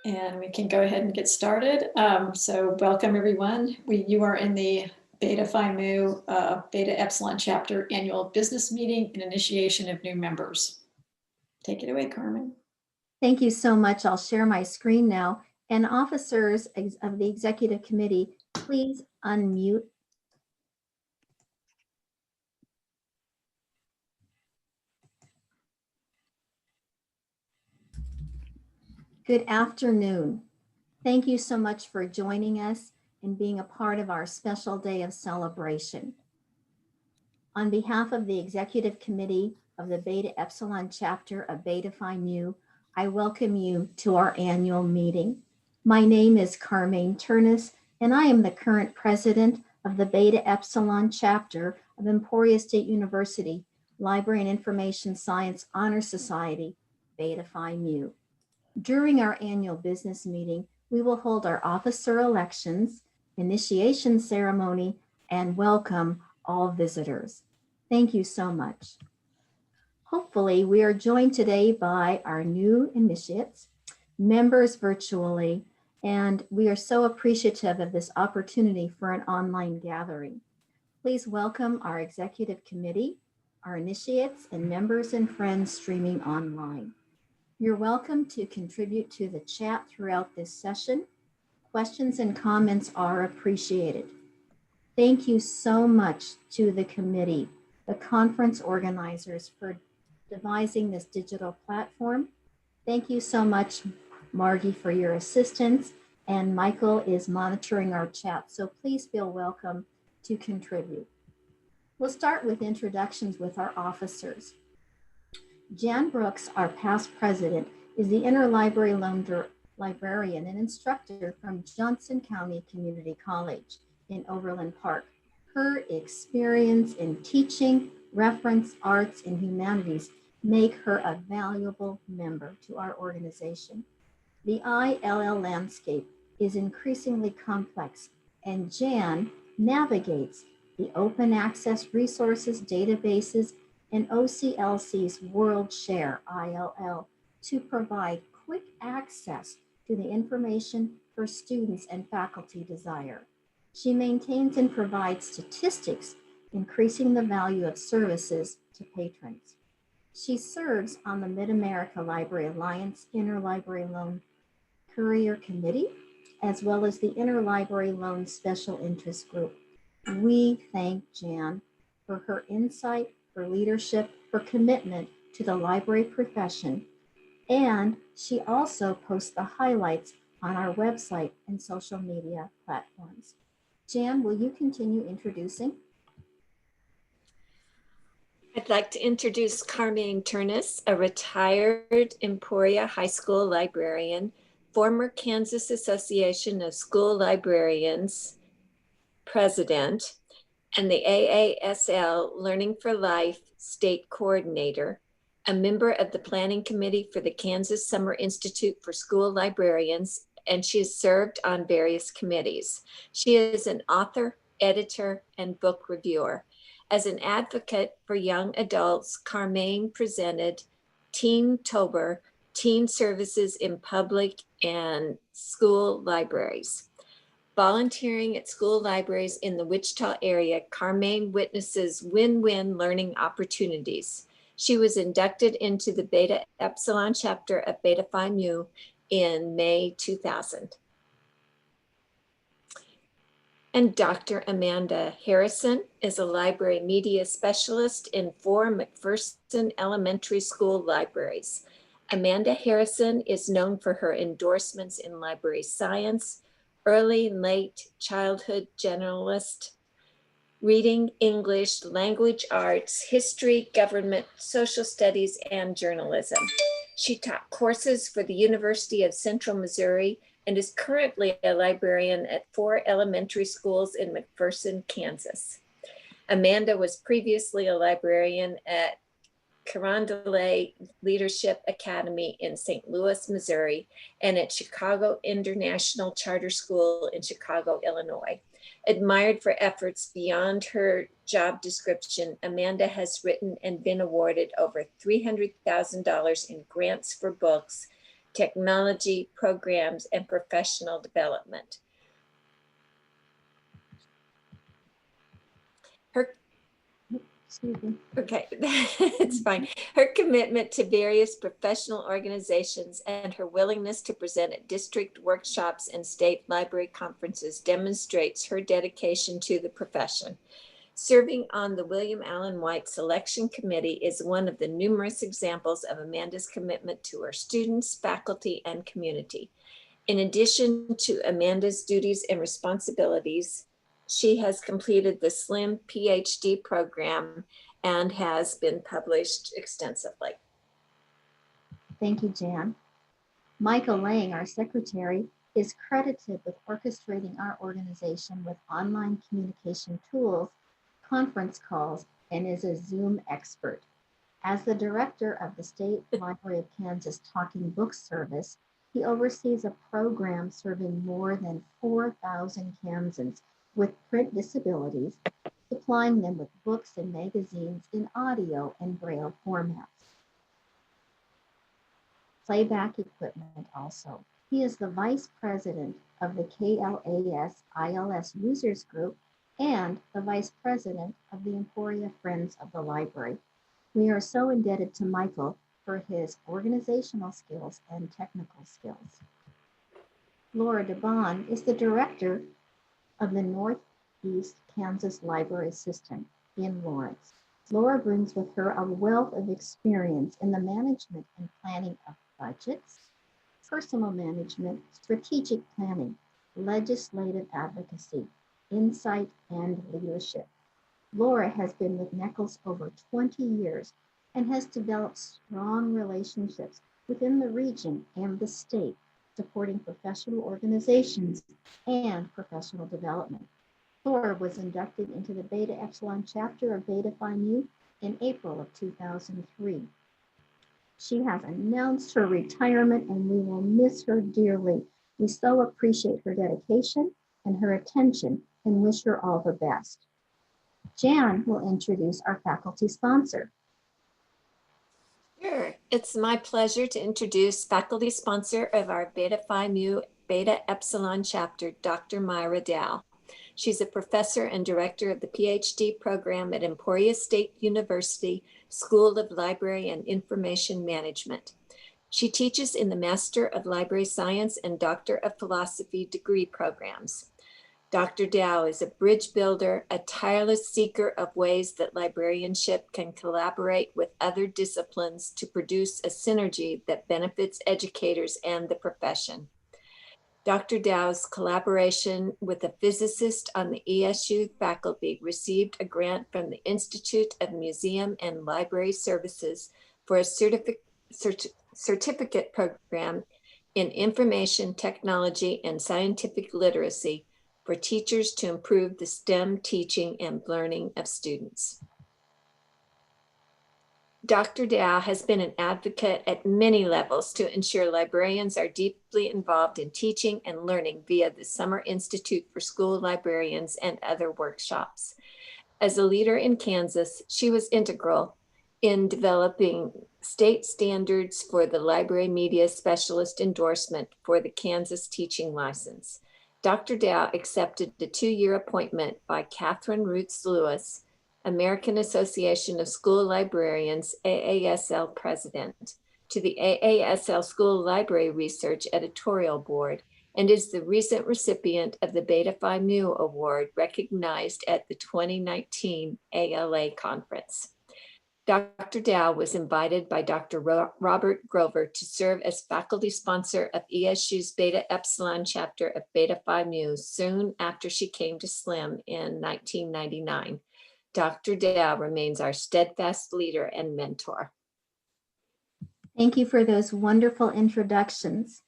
And we can go ahead and get started. So welcome everyone. You are in the BetaPhiMu Beta Epsilon Chapter Annual Business Meeting and Initiation of New Members. Take it away, Carmen. Thank you so much. I'll share my screen now. And officers of the Executive Committee, please unmute. Good afternoon. Thank you so much for joining us and being a part of our special day of celebration. On behalf of the Executive Committee of the Beta Epsilon Chapter of BetaPhiMu, I welcome you to our annual meeting. My name is Carmen Turnus, and I am the current president of the Beta Epsilon Chapter of Emporia State University Library and Information Science Honor Society, BetaPhiMu. During our annual business meeting, we will hold our officer elections, initiation ceremony, and welcome all visitors. Thank you so much. Hopefully, we are joined today by our new initiates, members virtually, and we are so appreciative of this opportunity for an online gathering. Please welcome our executive committee, our initiates, and members and friends streaming online. You're welcome to contribute to the chat throughout this session. Questions and comments are appreciated. Thank you so much to the committee, the conference organizers, for devising this digital platform. Thank you so much, Margie, for your assistance, and Michael is monitoring our chat, so please feel welcome to contribute. We'll start with introductions with our officers. Jan Brooks, our past president, is the interlibrary loan librarian and instructor from Johnson County Community College in Overland Park. Her experience in teaching, reference, arts, and humanities make her a valuable member to our organization. The ILL landscape is increasingly complex, and Jan navigates the open access resources, databases, and OCLC's World Share, ILL, to provide quick access to the information for students and faculty desire. She maintains and provides statistics, increasing the value of services to patrons. She serves on the Mid-America Library Alliance Interlibrary Loan Courier Committee, as well as the Interlibrary Loan Special Interest Group. We thank Jan for her insight, for leadership, for commitment to the library profession, and she also posts the highlights on our website and social media platforms. Jan, will you continue introducing? I'd like to introduce Carmen Turnus, a retired Emporia High School librarian, former Kansas Association of School Librarians president, and the AASL Learning for Life State Coordinator, a member of the Planning Committee for the Kansas Summer Institute for School Librarians, and she has served on various committees. She is an author, editor, and book reviewer. As an advocate for young adults, Carmen presented Teen-tober, Teen Services in Public and School Libraries. Volunteering at school libraries in the Wichita area, Carmen witnesses win-win learning opportunities. She was inducted into the Beta Epsilon chapter of BetaPhiMu in May 2000. And Dr. Amanda Harrison is a library media specialist in 4 McPherson Elementary School libraries. Amanda Harrison is known for her endorsements in library science, early and late childhood generalist, reading, English, language arts, history, government, social studies, and journalism. She taught courses for the University of Central Missouri and is currently a librarian at 4 elementary schools in McPherson, Kansas. Amanda was previously a librarian at Carondelet Leadership Academy in St. Louis, Missouri, and at Chicago International Charter School in Chicago, Illinois. Admired for efforts beyond her job description, Amanda has written and been awarded over $300,000 in grants for books technology, programs, and professional development. Excuse me. Okay, it's fine. Her commitment to various professional organizations and her willingness to present at district workshops and state library conferences demonstrates her dedication to the profession. Serving on the William Allen White Selection Committee is one of the numerous examples of Amanda's commitment to her students, faculty, and community. In addition to Amanda's duties and responsibilities, she has completed the SLIM PhD program and has been published extensively. Thank you, Jan. Michael Lang, our secretary, is credited with orchestrating our organization with online communication tools, conference calls, and is a Zoom expert. As the director of the State Library of Kansas Talking Book Service, he oversees a program serving more than 4,000 Kansans with print disabilities, supplying them with books and magazines in audio and Braille formats. Playback equipment also. He is the vice president of the KLAS ILS Users Group and the vice president of the Emporia Friends of the Library. We are so indebted to Michael for his organizational skills and technical skills. Laura DeBon is the director of the Northeast Kansas Library System in Lawrence. Laura brings with her a wealth of experience in the management and planning of budgets, personal management, strategic planning, legislative advocacy, insight, and leadership. Laura has been with Nichols over 20 years and has developed strong relationships within the region and the state, supporting professional organizations and professional development. Laura was inducted into the Beta Epsilon chapter of BetaPhiMu in April of 2003. She has announced her retirement and we will miss her dearly. We so appreciate her dedication and her attention and wish her all the best. Jan will introduce our faculty sponsor. Sure. It's my pleasure to introduce faculty sponsor of our BetaPhiMu Beta Epsilon chapter, Dr. Myra Dow. She's a professor and director of the PhD program at Emporia State University School of Library and Information Management. She teaches in the Master of Library Science and Doctor of Philosophy degree programs. Dr. Dow is a bridge builder, a tireless seeker of ways that librarianship can collaborate with other disciplines to produce a synergy that benefits educators and the profession. Dr. Dow's collaboration with a physicist on the ESU faculty received a grant from the Institute of Museum and Library Services for a certificate program in information technology and scientific literacy for teachers to improve the STEM teaching and learning of students. Dr. Dow has been an advocate at many levels to ensure librarians are deeply involved in teaching and learning via the Summer Institute for School Librarians and other workshops. As a leader in Kansas, she was integral in developing state standards for the library media specialist endorsement for the Kansas teaching license. Dr. Dow accepted the 2-year appointment by Catherine Roots Lewis, American Association of School Librarians, AASL president, to the AASL School Library Research Editorial Board, and is the recent recipient of the BetaPhiMu Award recognized at the 2019 ALA conference. Dr. Dow was invited by Dr. Robert Grover to serve as faculty sponsor of ESU's Beta Epsilon chapter of BetaPhiMu soon after she came to SLIM in 1999. Dr. Dow remains our steadfast leader and mentor. Thank you for those wonderful introductions.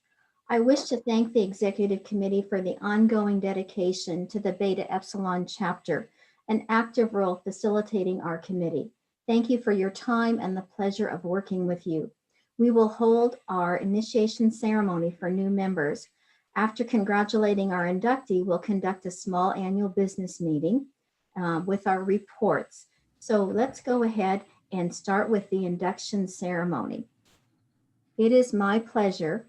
I wish to thank the Executive Committee for the ongoing dedication to the Beta Epsilon chapter, an active role facilitating our committee. Thank you for your time and the pleasure of working with you. We will hold our initiation ceremony for new members. After congratulating our inductee, we'll conduct a small annual business meeting with our reports. So let's go ahead and start with the induction ceremony. It is my pleasure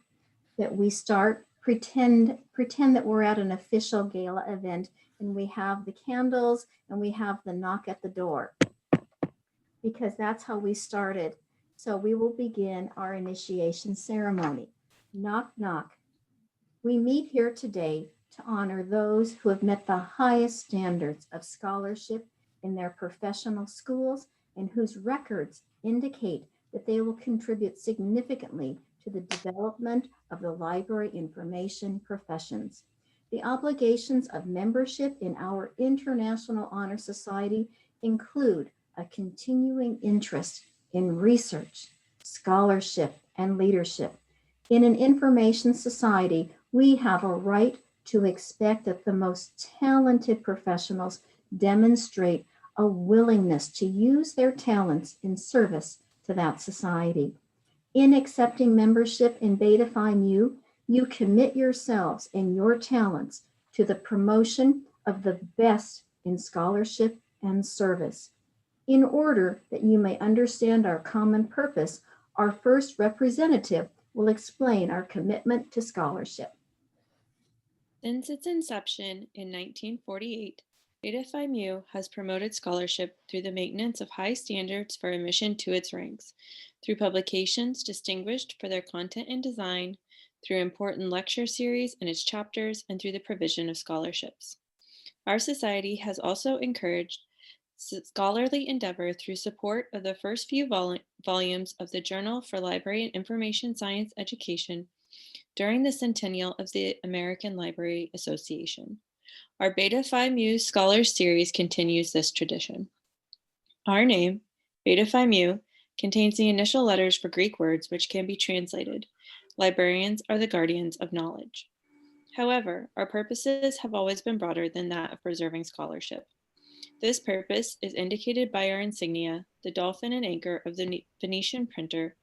that we start, pretend that we're at an official gala event and we have the candles and we have the knock at the door, because that's how we started. So we will begin our initiation ceremony. Knock, knock. We meet here today to honor those who have met the highest standards of scholarship in their professional schools and whose records indicate that they will contribute significantly to the development of the library information professions. The obligations of membership in our International Honor Society include a continuing interest in research, scholarship, and leadership. In an information society, we have a right to expect that the most talented professionals demonstrate a willingness to use their talents in service to that society. In accepting membership in BetaPhiMu, you commit yourselves and your talents to the promotion of the best in scholarship and service. In order that you may understand our common purpose, our first representative will explain our commitment to scholarship. Since its inception in 1948, BetaPhiMu has promoted scholarship through the maintenance of high standards for admission to its ranks, through publications distinguished for their content and design, through important lecture series and its chapters, and through the provision of scholarships. Our society has also encouraged scholarly endeavor through support of the first few volumes of the Journal for Library and Information Science Education during the centennial of the American Library Association. Our BetaPhiMu Scholars Series continues this tradition. Our name, BetaPhiMu, contains the initial letters for Greek words which can be translated. Librarians are the guardians of knowledge. However, our purposes have always been broader than that of preserving scholarship. This purpose is indicated by our insignia, the dolphin and anchor of the Venetian printer,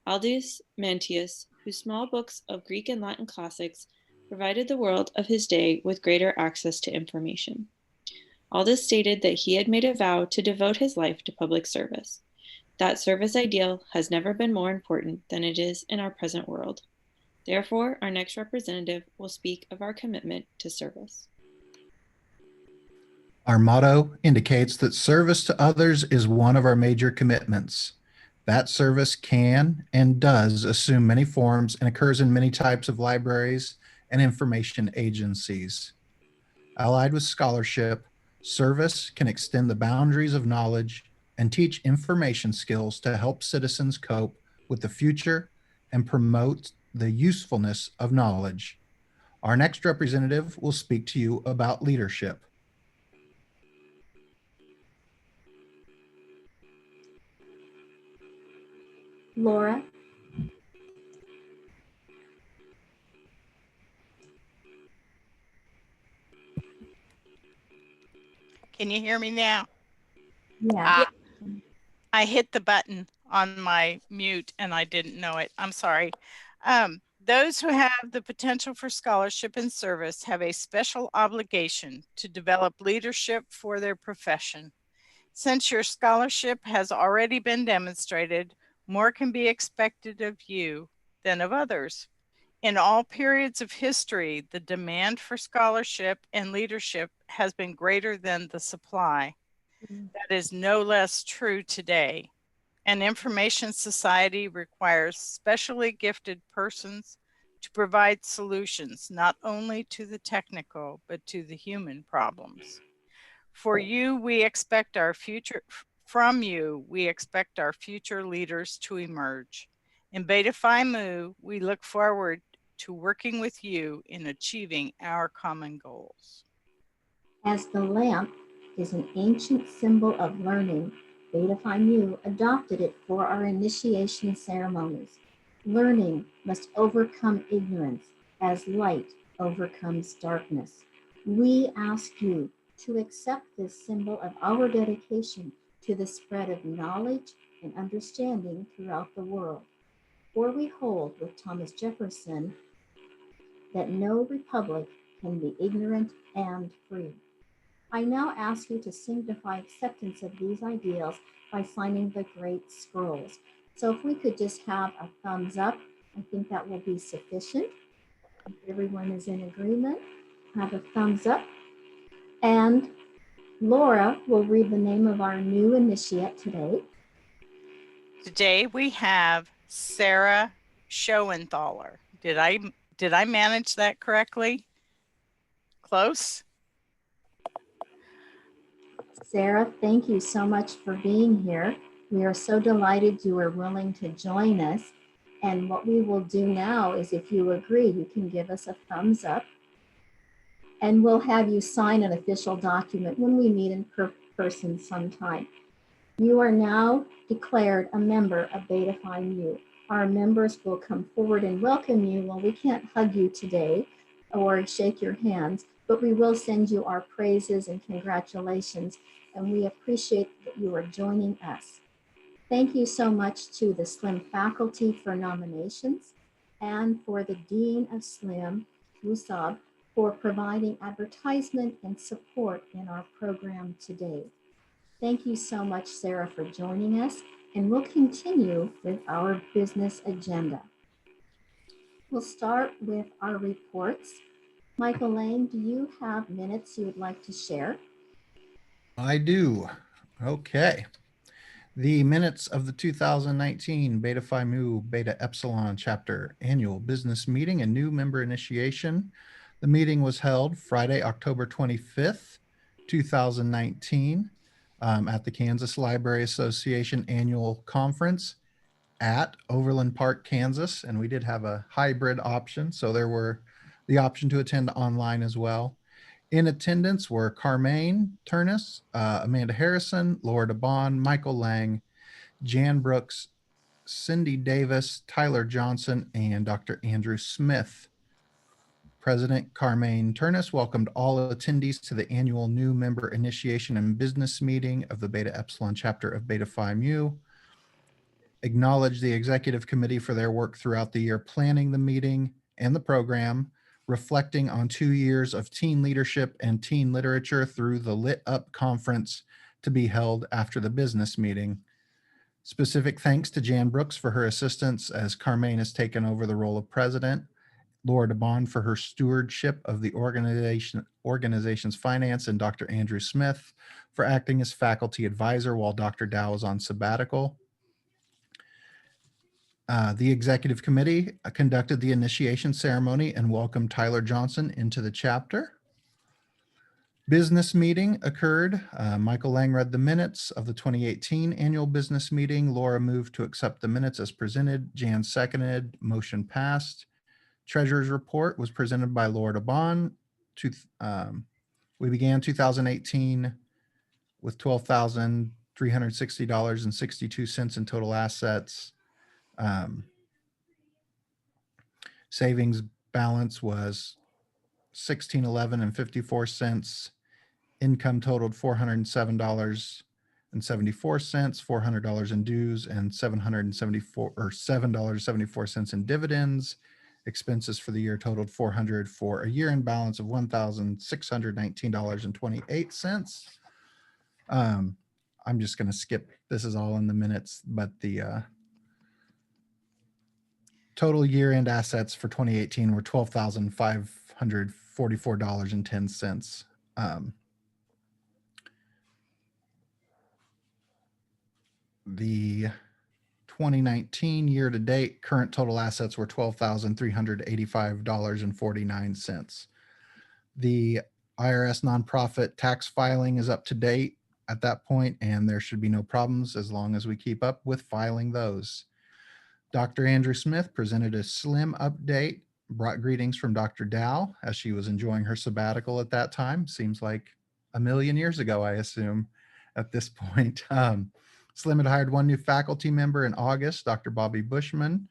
Aldus Manutius, whose small books of Greek and Latin classics provided the world of his day with greater access to information. Aldus stated that he had made a vow to devote his life to public service. That service ideal has never been more important than it is in our present world. Therefore, our next representative will speak of our commitment to service. Our motto indicates that service to others is one of our major commitments. That service can and does assume many forms and occurs in many types of libraries and information agencies. Allied with scholarship, service can extend the boundaries of knowledge and teach information skills to help citizens cope with the future and promote the usefulness of knowledge. Our next representative will speak to you about leadership. Laura. Can you hear me now? Yeah. I hit the button on my mute and I didn't know it. I'm sorry. Those who have the potential for scholarship and service have a special obligation to develop leadership for their profession. Since your scholarship has already been demonstrated, more can be expected of you than of others. In all periods of history, the demand for scholarship and leadership has been greater than the supply. That is no less true today. An information society requires specially gifted persons to provide solutions, not only to the technical, but to the human problems. From you, we expect our future leaders to emerge. In BetaPhiMu, we look forward to working with you in achieving our common goals. As the lamp is an ancient symbol of learning, BetaPhiMu adopted it for our initiation ceremonies. Learning must overcome ignorance as light overcomes darkness. We ask you to accept this symbol of our dedication to the spread of knowledge and understanding throughout the world. For we hold with Thomas Jefferson that no republic can be ignorant and free. I now ask you to signify acceptance of these ideals by signing the great scrolls. So if we could just have a thumbs up, I think that will be sufficient. Everyone is in agreement. Have a thumbs up. And Laura will read the name of our new initiate today. Today we have Sarah Schoenthaler. Did I manage that correctly? Close? Sarah, thank you so much for being here. We are so delighted you are willing to join us. And what we will do now is, if you agree, you can give us a thumbs up, and we'll have you sign an official document when we meet in person sometime. You are now declared a member of BetaPhiMu. Our members will come forward and welcome you. Well, we can't hug you today or shake your hands, but we will send you our praises and congratulations, and we appreciate that you are joining us. Thank you so much to the SLIM faculty for nominations, and for the Dean of SLIM, Wusab, for providing advertisement and support in our program today. Thank you so much, Sarah, for joining us, and we'll continue with our business agenda. We'll start with our reports. Michael Lang, do you have minutes you would like to share? I do. Okay. The minutes of the 2019 Beta Phi Mu Beta Epsilon Chapter Annual Business Meeting and New Member Initiation. The meeting was held Friday, October 25th, 2019 at the Kansas Library Association Annual Conference at Overland Park, Kansas. And we did have a hybrid option, so there were the option to attend online as well. In attendance were Carmaine Turnus, Amanda Harrison, Laura DeBon, Michael Lang, Jan Brooks, Cindy Davis, Tyler Johnson, and Dr. Andrew Smith. President Carmaine Turnus welcomed all attendees to the annual new member initiation and business meeting of the Beta Epsilon chapter of Beta Phi Mu, acknowledged the executive committee for their work throughout the year planning the meeting and the program, reflecting on 2 years of teen leadership and teen literature through the Lit Up conference to be held after the business meeting. Specific thanks to Jan Brooks for her assistance as Carmaine has taken over the role of president, Laura DeBon for her stewardship of the organization's finance, and Dr. Andrew Smith for acting as faculty advisor while Dr. Dow was on sabbatical. The executive committee conducted the initiation ceremony and welcomed Tyler Johnson into the chapter. Business meeting occurred. Michael Lang read the minutes of the 2018 annual business meeting. Laura moved to accept the minutes as presented. Jan seconded. Motion passed. Treasurer's report was presented by Laura DeBon. We began 2018 with $12,360.62 in total assets. Savings balance was $16.1154. Income totaled $407.74, $400 in dues, and $7.74 in dividends. Expenses for the year totaled $400 for a year-end balance of $1,619.28. I'm just going to skip. This is all in the minutes, but the total year-end assets for 2018 were $12,544.10. The 2019 year-to-date current total assets were $12,385.49. The IRS nonprofit tax filing is up to date at that point, and there should be no problems as long as we keep up with filing those. Dr. Andrew Smith presented a SLIM update, brought greetings from Dr. Dow as she was enjoying her sabbatical at that time. Seems like a million years ago, I assume, at this point. SLIM had hired one new faculty member in August, Dr. Bobby Bushman,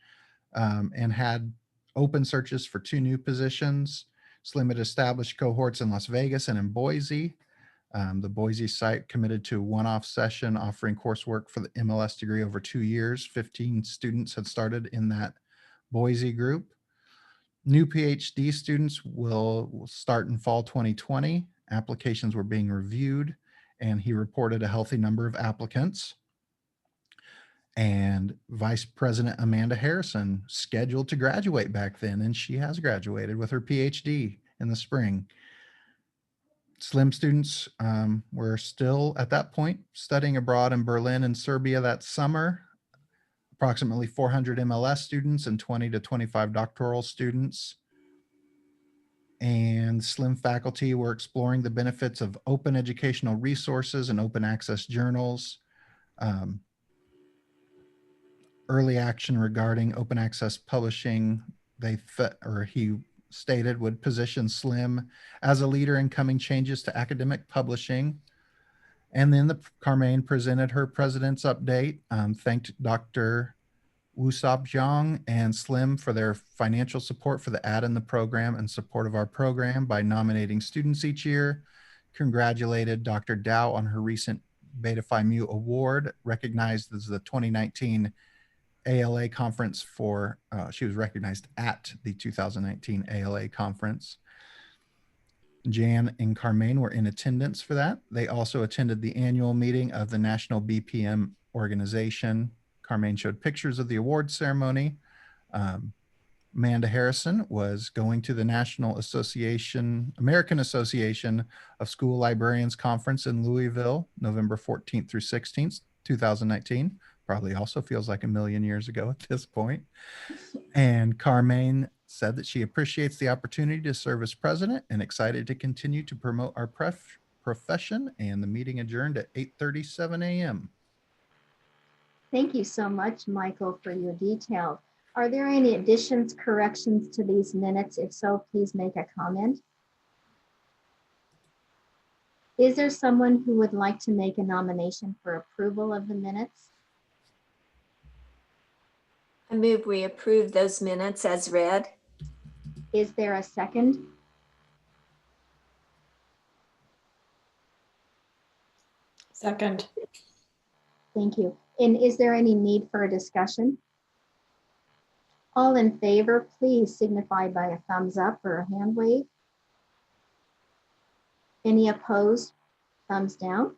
and had open searches for 2 new positions. SLIM had established cohorts in Las Vegas and in Boise. The Boise site committed to a one-off session offering coursework for the MLS degree over 2 years. 15 students had started in that Boise group. New PhD students will start in fall 2020. Applications were being reviewed, and he reported a healthy number of applicants. And Vice President Amanda Harrison, scheduled to graduate back then, and she has graduated with her PhD in the spring. SLIM students were still at that point studying abroad in Berlin and Serbia that summer. Approximately 400 MLS students and 20 to 25 doctoral students. And SLIM faculty were exploring the benefits of open educational resources and open access journals. Early action regarding open access publishing, he stated, would position SLIM as a leader in coming changes to academic publishing. And then Carmaine presented her president's update, thanked Dr. Wusop Jiang and SLIM for their financial support for the ad in the program and support of our program by nominating students each year. Congratulated Dr. Dow on her recent BetaPhiMu award, recognized as the 2019 ALA conference for, she was recognized at the 2019 ALA conference. Jan and Carmaine were in attendance for that. They also attended the annual meeting of the National BPM organization. Carmaine showed pictures of the award ceremony. Amanda Harrison was going to the American Association of School Librarians Conference in Louisville, November 14th through 16th, 2019. Probably also feels like a million years ago at this point. And Carmaine said that she appreciates the opportunity to serve as president and excited to continue to promote our profession. And the meeting adjourned at 8:37 a.m. Thank you so much, Michael, for your details. Are there any additions, corrections to these minutes? If so, please make a comment. Is there someone who would like to make a nomination for approval of the minutes? I move we approve those minutes as read. Is there a second? Second. Thank you. And is there any need for a discussion? All in favor, please signify by a thumbs up or a hand wave. Any opposed? Thumbs down.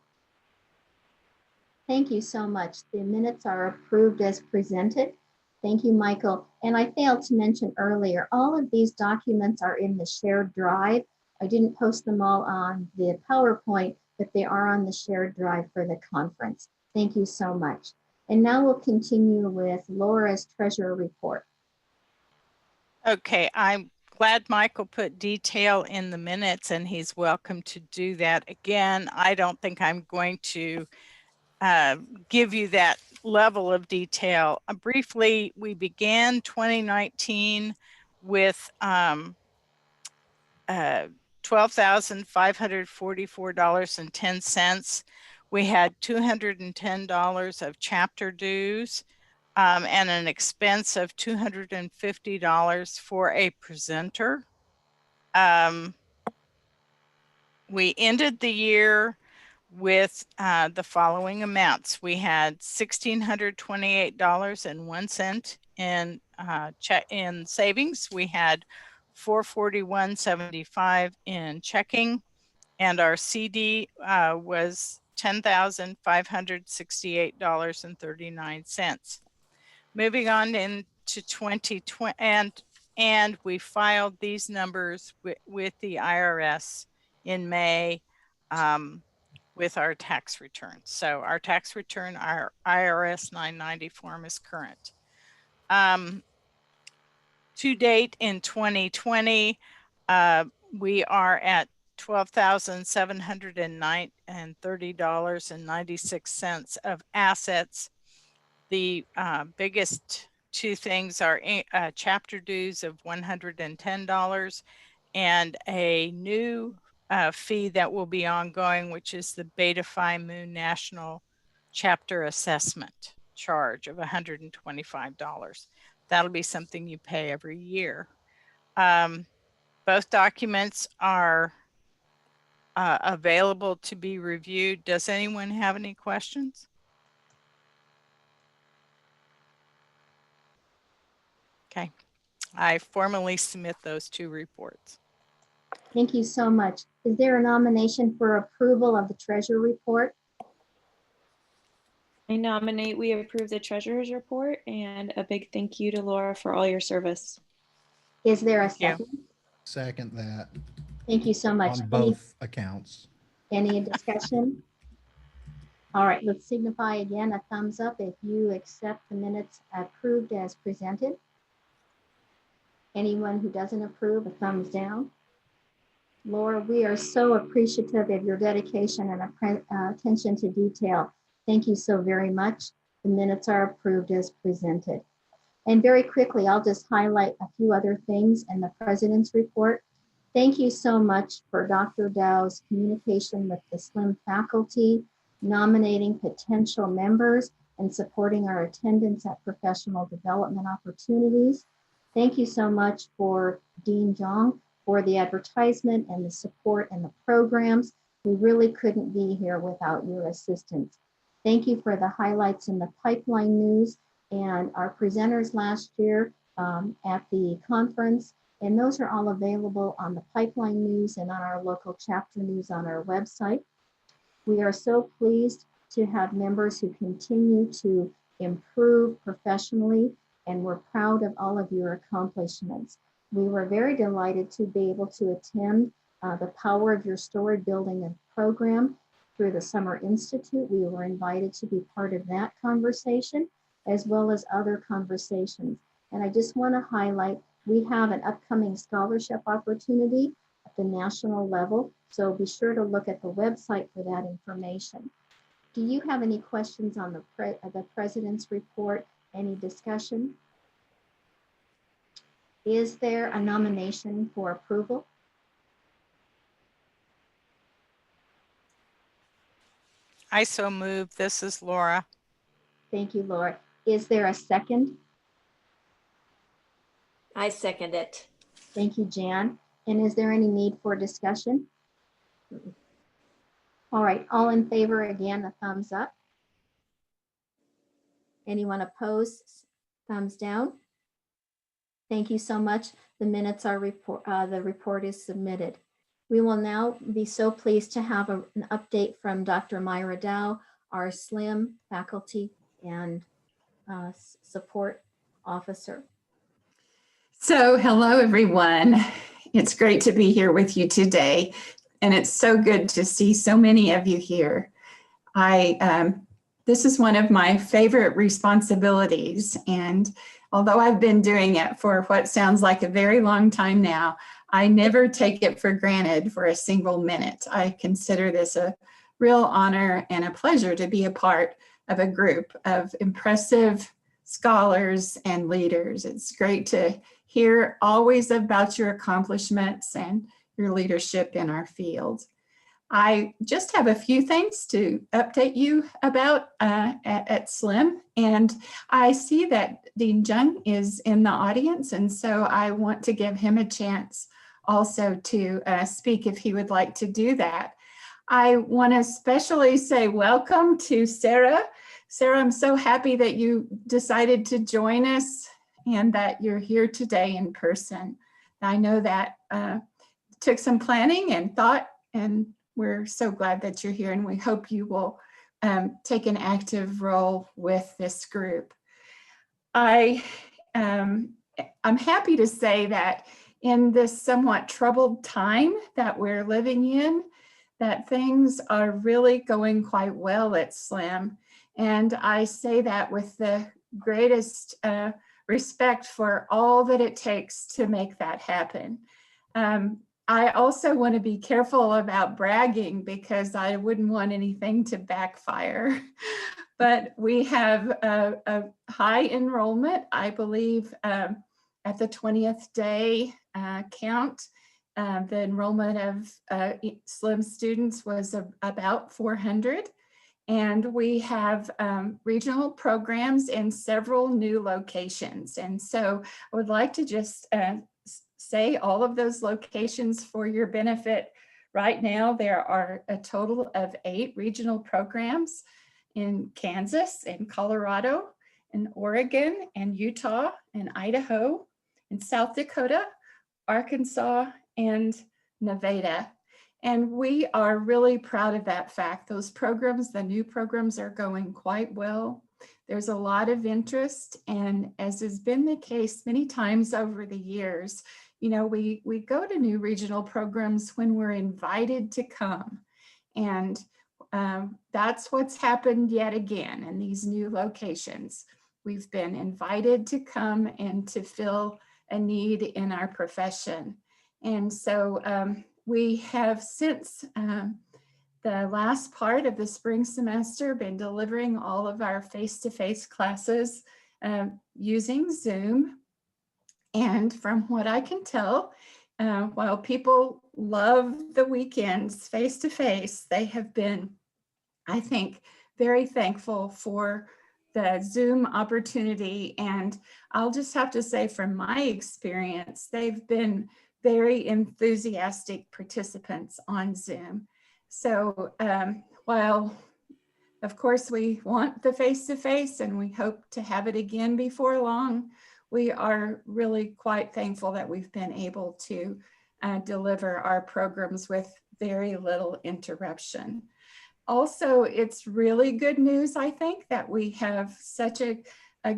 Thank you so much. The minutes are approved as presented. Thank you, Michael. And I failed to mention earlier, all of these documents are in the shared drive. I didn't post them all on the PowerPoint, but they are on the shared drive for the conference. Thank you so much. And now we'll continue with Laura's treasurer report. Okay, I'm glad Michael put detail in the minutes, and he's welcome to do that again. I don't think I'm going to give you that level of detail. Briefly, we began 2019 with $12,544.10. We had $210 of chapter dues and an expense of $250 for a presenter. We ended the year with the following amounts. We had $1,628.01 in savings. We had $441.75 in checking, and our CD was $10,568.39. Moving on into 2020, and we filed these numbers with the IRS in May with our tax return. So our tax return, our IRS 990 form is current. To date in 2020, we are at $12,730.96 of assets. The biggest two things are chapter dues of $110 and a new fee that will be ongoing, which is the BetaPhiMu National Chapter Assessment charge of $125. That'll be something you pay every year. Both documents are available to be reviewed. Does anyone have any questions? Okay, I formally submit those two reports. Thank you so much. Is there a nomination for approval of the treasurer report? I nominate we approve the treasurer's report, and a big thank you to Laura for all your service. Is there a Thank you. second? Second that Thank you so much. on both accounts. Any discussion? All right, let's signify again a thumbs up if you accept the minutes approved as presented. Anyone who doesn't approve, a thumbs down. Laura, we are so appreciative of your dedication and attention to detail. Thank you so very much. The minutes are approved as presented. And very quickly, I'll just highlight a few other things in the president's report. Thank you so much for Dr. Dow's communication with the SLIM faculty, nominating potential members, and supporting our attendance at professional development opportunities. Thank you so much for Dean Zhang for the advertisement and the support and the programs. We really couldn't be here without your assistance. Thank you for the highlights in the pipeline news and our presenters last year at the conference. And those are all available on the pipeline news and on our local chapter news on our website. We are so pleased to have members who continue to improve professionally, and we're proud of all of your accomplishments. We were very delighted to be able to attend the Power of Your Story Building and program through the Summer Institute. We were invited to be part of that conversation, as well as other conversations. And I just want to highlight, we have an upcoming scholarship opportunity at the national level. So be sure to look at the website for that information. Do you have any questions on the president's report? Any discussion? Is there a nomination for approval? I so move. This is Laura. Thank you, Laura. Is there a second? I second it. Thank you, Jan. And is there any need for discussion? All right, all in favor, again, a thumbs up. Anyone opposed? Thumbs down. Thank you so much. The minutes are the report is submitted. We will now be so pleased to have an update from Dr. Myra Dow, our SLIM faculty and support officer. So hello, everyone. It's great to be here with you today. And it's so good to see so many of you here. This is one of my favorite responsibilities. And although I've been doing it for what sounds like a very long time now, I never take it for granted for a single minute. I consider this a real honor and a pleasure to be a part of a group of impressive scholars and leaders. It's great to hear always about your accomplishments and your leadership in our field. I just have a few things to update you about at SLIM, and I see that Dean Zhang is in the audience, and so I want to give him a chance also to speak if he would like to do that. I want to especially say welcome to Sarah. Sarah, I'm so happy that you decided to join us and that you're here today in person. I know that took some planning and thought, and we're so glad that you're here, and we hope you will take an active role with this group. I'm happy to say that in this somewhat troubled time that we're living in, that things are really going quite well at SLIM. And I say that with the greatest respect for all that it takes to make that happen. I also want to be careful about bragging because I wouldn't want anything to backfire. But we have a high enrollment, I believe, at the 20th day count. The enrollment of SLIM students was about 400. And we have regional programs in several new locations. And so I would like to just say all of those locations for your benefit. Right now, there are a total of 8 regional programs in Kansas, in Colorado, in Oregon, and Utah, and Idaho, in South Dakota, Arkansas, and Nevada. And we are really proud of that fact. Those programs, the new programs, are going quite well. There's a lot of interest, and as has been the case many times over the years, you know, we go to new regional programs when we're invited to come. And that's what's happened yet again in these new locations. We've been invited to come and to fill a need in our profession. And so we have since the last part of the spring semester been delivering all of our face-to-face classes using Zoom. And from what I can tell, while people love the weekends face-to-face, they have been, I think, very thankful for the Zoom opportunity. And I'll just have to say from my experience, they've been very enthusiastic participants on Zoom. So while of course we want the face-to-face and we hope to have it again before long, we are really quite thankful that we've been able to deliver our programs with very little interruption. Also, it's really good news, I think, that we have such a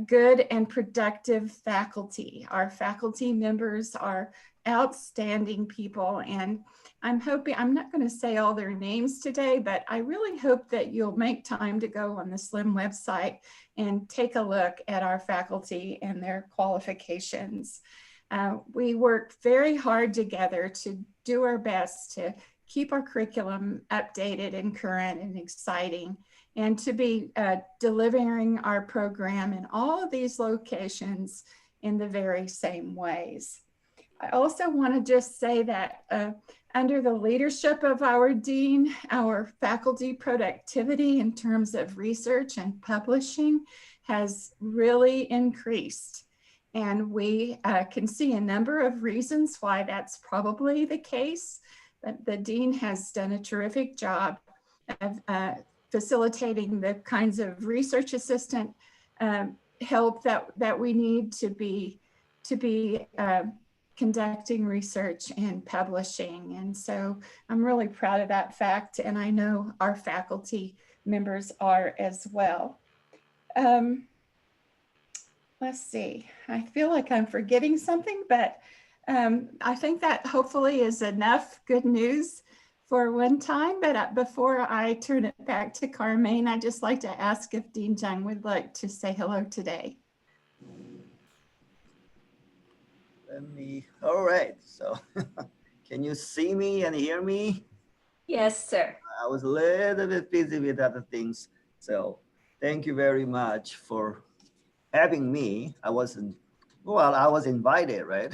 good and productive faculty. Our faculty members are outstanding people, and I'm hoping, I'm not going to say all their names today, but I really hope that you'll make time to go on the SLIM website and take a look at our faculty and their qualifications. We work very hard together to do our best to keep our curriculum updated and current and exciting, and to be delivering our program in all of these locations in the very same ways. I also want to just say that under the leadership of our dean, our faculty productivity in terms of research and publishing has really increased. And we can see a number of reasons why that's probably the case. But the dean has done a terrific job of facilitating the kinds of research assistant help that we need to be conducting research and publishing. And so I'm really proud of that fact, and I know our faculty members are as well. Let's see, I feel like I'm forgetting something, but I think that hopefully is enough good news for one time. But before I turn it back to Carmaine, I'd just like to ask if Dean Jung would like to say hello today. All right, so can you see me and hear me? Yes, sir. I was a little bit busy with other things. So thank you very much for having me. I was invited, right?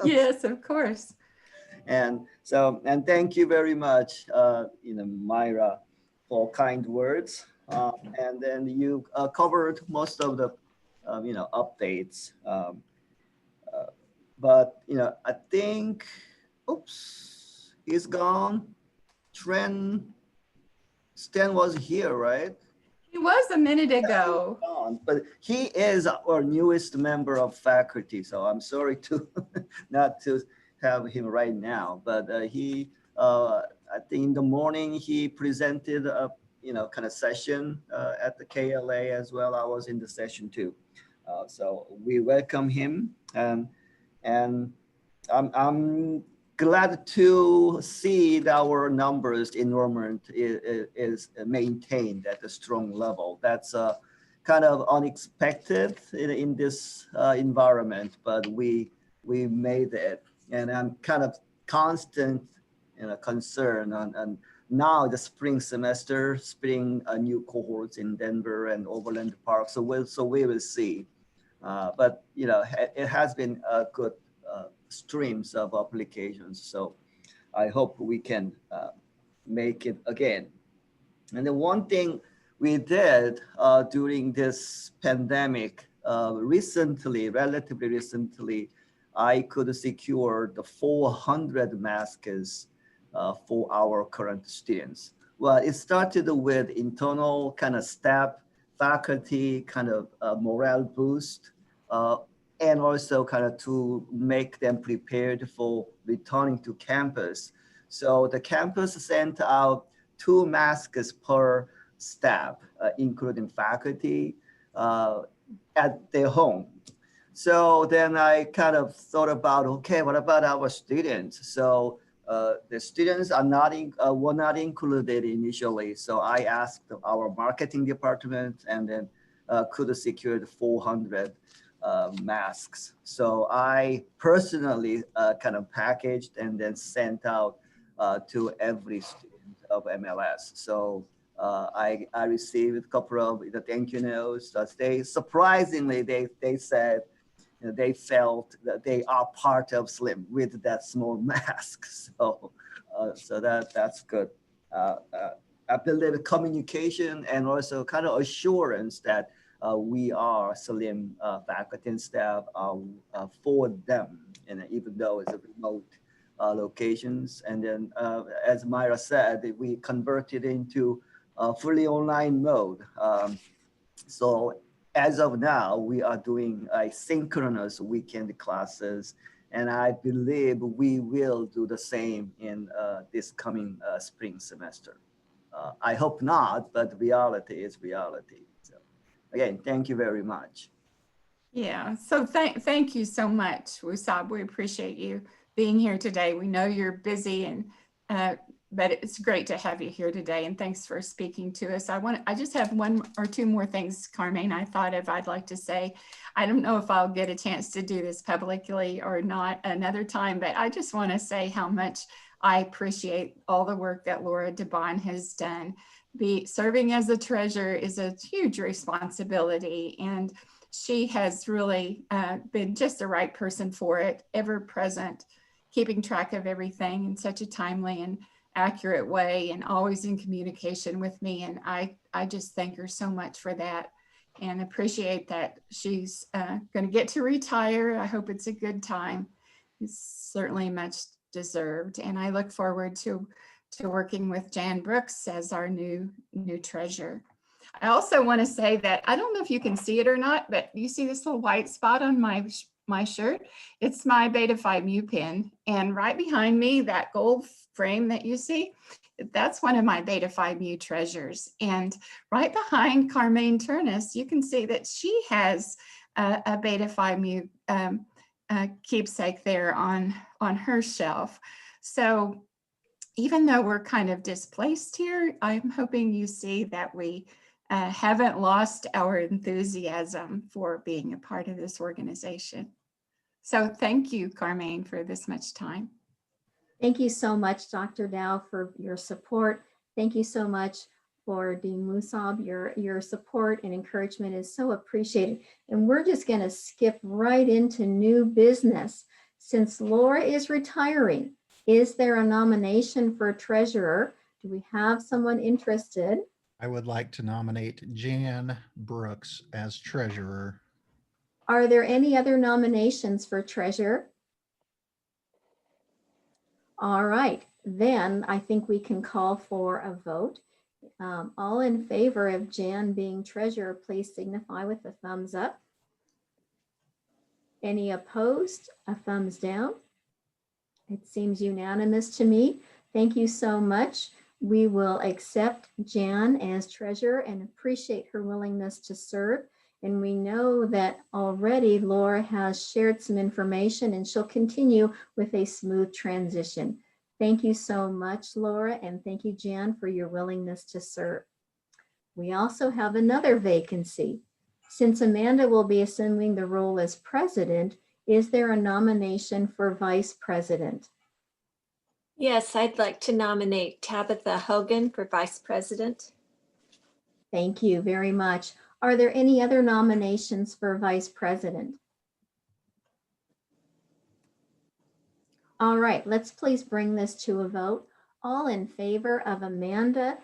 Yes, of course. And thank you very much, Myra, for kind words. And then you covered most of the, updates. But, I think, oops, he's gone. Stan was here, right? He was a minute ago. But he is our newest member of faculty, so I'm sorry to not to have him right now. But he, I think in the morning he presented a kind of session at the KLA as well. I was in the session too, so we welcome him, and I'm glad to see that our numbers enrollment is maintained at a strong level. That's kind of unexpected in this environment, but we made it. And I'm kind of constant concern on now the spring semester, new cohorts in Denver and Overland Park. So we will see. But it has been a good streams of applications. So I hope we can make it again. And the one thing we did during this pandemic relatively recently, I could secure the 400 masks for our current students. Well, it started with internal kind of staff, faculty kind of morale boost, and also kind of to make them prepared for returning to campus. So the campus sent out 2 masks per staff, including faculty, at their home. So then I kind of thought about, okay, what about our students? So the students are were not included initially. So I asked our marketing department, and then could have secured 400 masks. So I personally kind of packaged and then sent out to every student of MLS. So I received a couple of thank you notes. They surprisingly they said they felt that they are part of SLIM with that small mask. So so that's good. I believe communication and also kind of assurance that we are SLIM faculty and staff for them, and even though it's a remote locations. And then as Myra said, we converted into fully online mode. So as of now, we are doing synchronous weekend classes, and I believe we will do the same in this coming spring semester. I hope not, but reality is reality. So again, thank you very much. Yeah, so thank you so much, Wusab. We appreciate you being here today. We know you're busy, and but it's great to have you here today. And thanks for speaking to us. I just have 1 or 2 more things, Carmine, I thought of I'd like to say. I don't know if I'll get a chance to do this publicly or not another time, but I just want to say how much I appreciate all the work that Laura DeBon has done. Serving as a treasurer is a huge responsibility, and she has really been just the right person for it, ever present, keeping track of everything in such a timely and accurate way, and always in communication with me. And I just thank her so much for that, and appreciate that she's going to get to retire. I hope it's a good time. It's certainly much deserved. And I look forward to working with Jan Brooks as our new treasurer. I also want to say that I don't know if you can see it or not, but you see this little white spot on my shirt? It's my BetaPhiMu pin. And right behind me, that gold frame that you see, that's one of my BetaPhiMu treasures. And right behind Carmine Turnus, you can see that she has a BetaPhiMu keepsake there on her shelf. So even though we're kind of displaced here, I'm hoping you see that we haven't lost our enthusiasm for being a part of this organization. So thank you, Carmine, for this much time. Thank you so much, Dr. Dow, for your support. Thank you so much for Dean Musab. Your support and encouragement is so appreciated. And we're just going to skip right into new business. Since Laura is retiring, is there a nomination for treasurer? Do we have someone interested? I would like to nominate Jan Brooks as treasurer. Are there any other nominations for treasurer? All right, then I think we can call for a vote. All in favor of Jan being treasurer, please signify with a thumbs up. Any opposed? A thumbs down. It seems unanimous to me. Thank you so much. We will accept Jan as treasurer and appreciate her willingness to serve. And we know that already Laura has shared some information, and she'll continue with a smooth transition. Thank you so much, Laura, and thank you, Jan, for your willingness to serve. We also have another vacancy. Since Amanda will be assuming the role as president, is there a nomination for vice president? Yes, I'd like to nominate Tabitha Hogan for vice president. Thank you very much. Are there any other nominations for vice president? All right, let's please bring this to a vote. All in favor of Amanda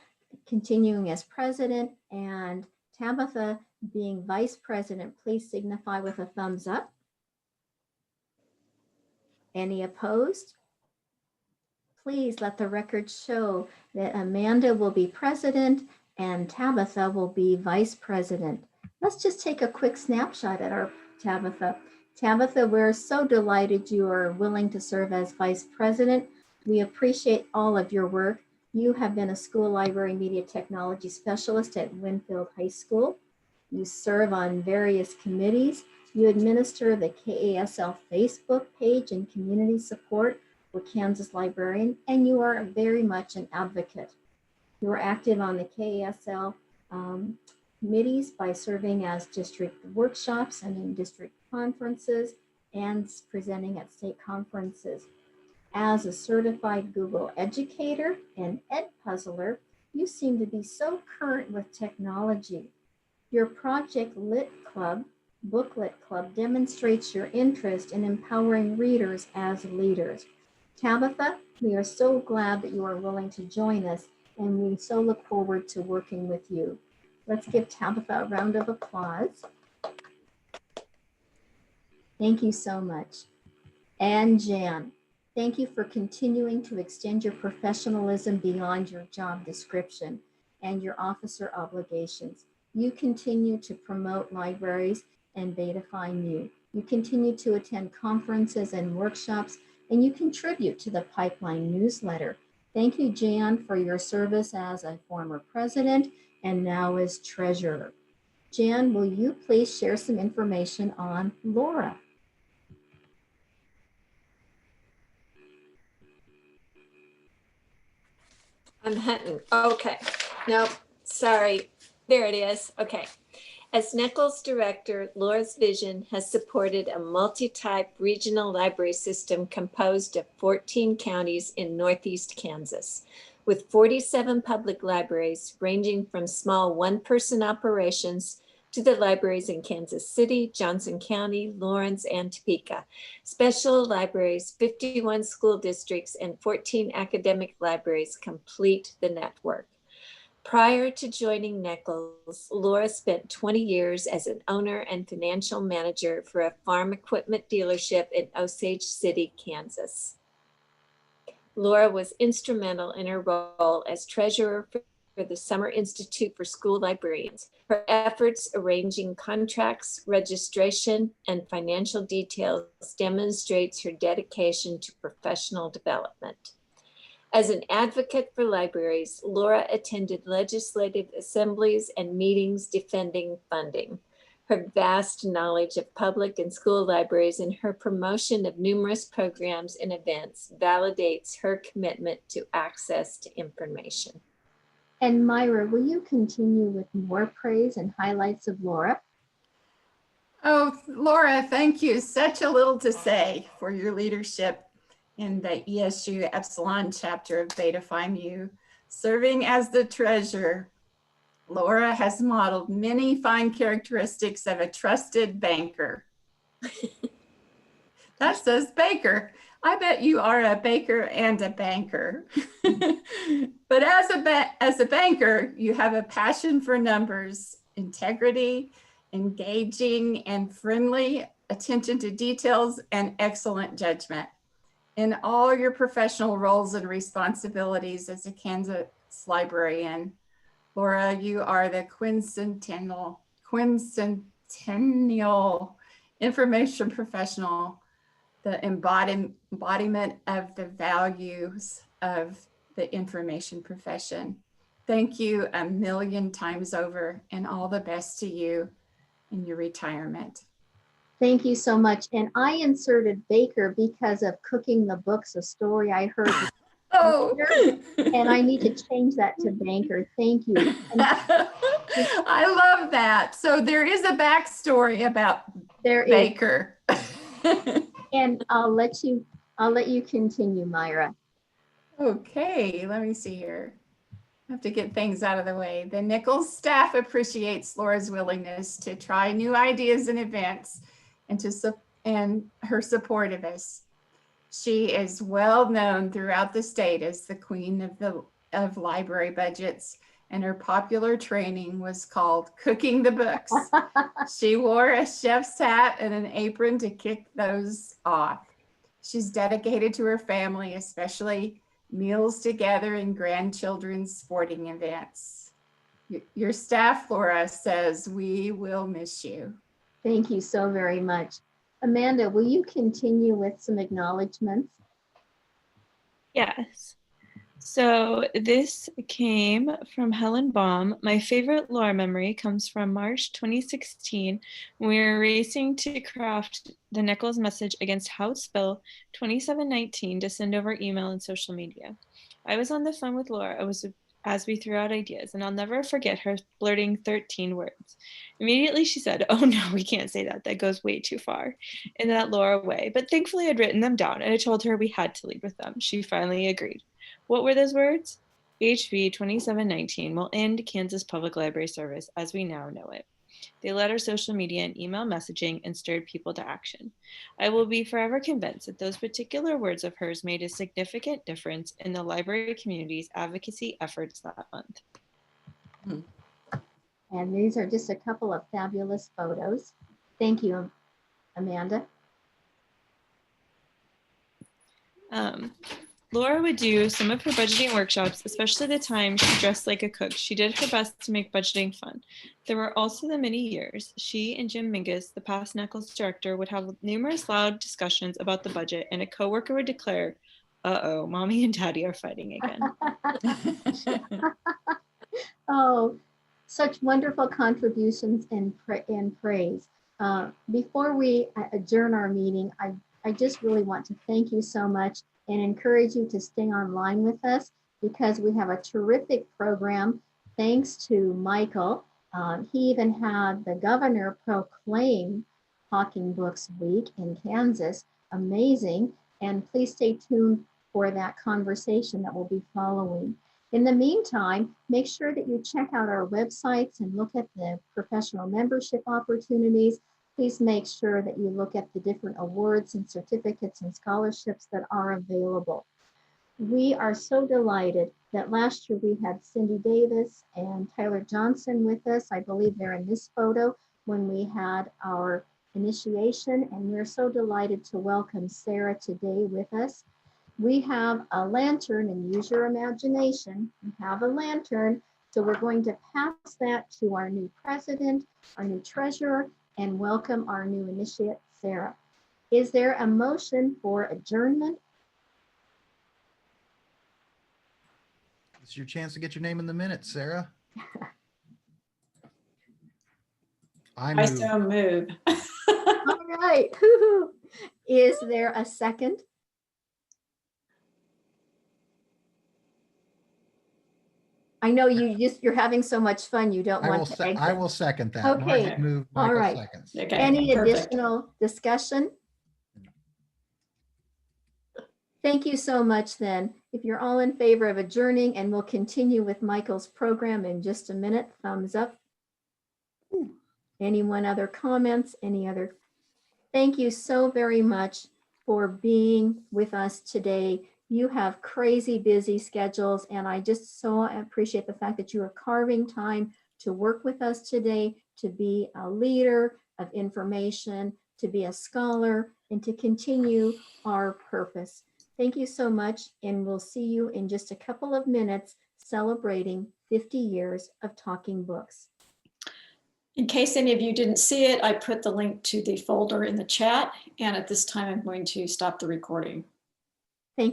continuing as president and Tabitha being vice president, please signify with a thumbs up. Any opposed? Please let the record show that Amanda will be president and Tabitha will be vice president. Let's just take a quick snapshot at our Tabitha. Tabitha, we're so delighted you are willing to serve as vice president. We appreciate all of your work. You have been a school library media technology specialist at Winfield High School. You serve on various committees. You administer the KASL Facebook page and community support for Kansas Librarian, and you are very much an advocate. You are active on the KASL committees by serving as district workshops and in district conferences and presenting at state conferences. As a certified Google educator and ed puzzler, you seem to be so current with technology. Your Project Lit Club, Booklet Club demonstrates your interest in empowering readers as leaders. Tabitha, we are so glad that you are willing to join us, and we so look forward to working with you. Let's give Tabitha a round of applause. Thank you so much. And Jan, thank you for continuing to extend your professionalism beyond your job description and your officer obligations. You continue to promote libraries and BetaPhiMu. You continue to attend conferences and workshops, and you contribute to the Pipeline newsletter. Thank you, Jan, for your service as a former president and now as treasurer. Jan, will you please share some information on Laura? I'm hunting. Okay. Nope. Sorry. There it is. Okay. As Nichols director, Laura's vision has supported a multi-type regional library system composed of 14 counties in Northeast Kansas, with 47 public libraries ranging from small one-person operations to the libraries in Kansas City, Johnson County, Lawrence, and Topeka. Special libraries, 51 school districts, and 14 academic libraries complete the network. Prior to joining Nichols, Laura spent 20 years as an owner and financial manager for a farm equipment dealership in Osage City, Kansas. Laura was instrumental in her role as treasurer for the Summer Institute for School Librarians. Her efforts arranging contracts, registration, and financial details demonstrates her dedication to professional development. As an advocate for libraries, Laura attended legislative assemblies and meetings defending funding. Her vast knowledge of public and school libraries and her promotion of numerous programs and events validates her commitment to access to information. And Myra, will you continue with more praise and highlights of Laura? Oh, Laura, thank you. Such a little to say for your leadership in the ESU Epsilon chapter of BetaPhiMu. Serving as the treasurer, Laura has modeled many fine characteristics of a trusted banker. That says baker. I bet you are a baker and a banker. But as a banker, you have a passion for numbers, integrity, engaging and friendly, attention to details, and excellent judgment. In all your professional roles and responsibilities as a Kansas librarian, Laura, you are the quintessential information professional, the embodiment of the values of the information profession. Thank you a million times over, and all the best to you in your retirement. Thank you so much. And I inserted baker because of Cooking the Books, a story I heard. Oh, and I need to change that to banker. Thank you. I love that. So there is a backstory about baker. And I'll let you continue, Myra. Okay, let me see here. I have to get things out of the way. The Nichols staff appreciates Laura's willingness to try new ideas and events and her support of us. She is well known throughout the state as the queen of library budgets, and her popular training was called Cooking the Books. She wore a chef's hat and an apron to kick those off. She's dedicated to her family, especially meals together and grandchildren's sporting events. Your staff, Laura, says we will miss you. Thank you so very much. Amanda, will you continue with some acknowledgements? Yes. So this came from Helen Baum. My favorite Laura memory comes from March 2016 when we were racing to craft the Nichols message against House Bill 2719 to send over email and social media. I was on the phone with Laura as we threw out ideas, and I'll never forget her blurting 13 words. Immediately she said, "Oh no, we can't say that. That goes way too far," in that Laura way. But thankfully I'd written them down and I told her we had to lead with them. She finally agreed. What were those words? HB 2719 will end Kansas Public Library service as we now know it. They led our social media and email messaging and stirred people to action. I will be forever convinced that those particular words of hers made a significant difference in the library community's advocacy efforts that month. And these are just a couple of fabulous photos. Thank you, Amanda. Laura would do some of her budgeting workshops, especially the time she dressed like a cook. She did her best to make budgeting fun. There were also the many years she and Jim Mingus, the past Nichols director, would have numerous loud discussions about the budget, and a coworker would declare, "Uh-oh, mommy and daddy are fighting again." Oh, such wonderful contributions and praise. Before we adjourn our meeting, I just really want to thank you so much and encourage you to stay online with us because we have a terrific program thanks to Michael. He even had the governor proclaim Talking Books Week in Kansas. Amazing. And please stay tuned for that conversation that will be following. In the meantime, make sure that you check out our websites and look at the professional membership opportunities. Please make sure that you look at the different awards and certificates and scholarships that are available. We are so delighted that last year we had Cindy Davis and Tyler Johnson with us. I believe they're in this photo when we had our initiation, and we're so delighted to welcome Sarah today with us. We have a lantern, and use your imagination. We have a lantern, so we're going to pass that to our new president, our new treasurer, and welcome our new initiate, Sarah. Is there a motion for adjournment? It's your chance to get your name in the minutes, Sarah. I so move. All right. Is there a second? I know you're having so much fun. You don't want to exit. I will second that. Okay. Margie moved, All Michael right. seconds. Okay, Any perfect. additional discussion? Thank you so much then. If you're all in favor of adjourning, and we'll continue with Michael's program in just a minute, thumbs up. Anyone other comments? Any other? Thank you so very much for being with us today. You have crazy busy schedules, and I just so appreciate the fact that you are carving time to work with us today, to be a leader of information, to be a scholar, and to continue our purpose. Thank you so much, and we'll see you in just a couple of minutes celebrating 50 years of Talking Books. In case any of you didn't see it, I put the link to the folder in the chat, and at this time I'm going to stop the recording.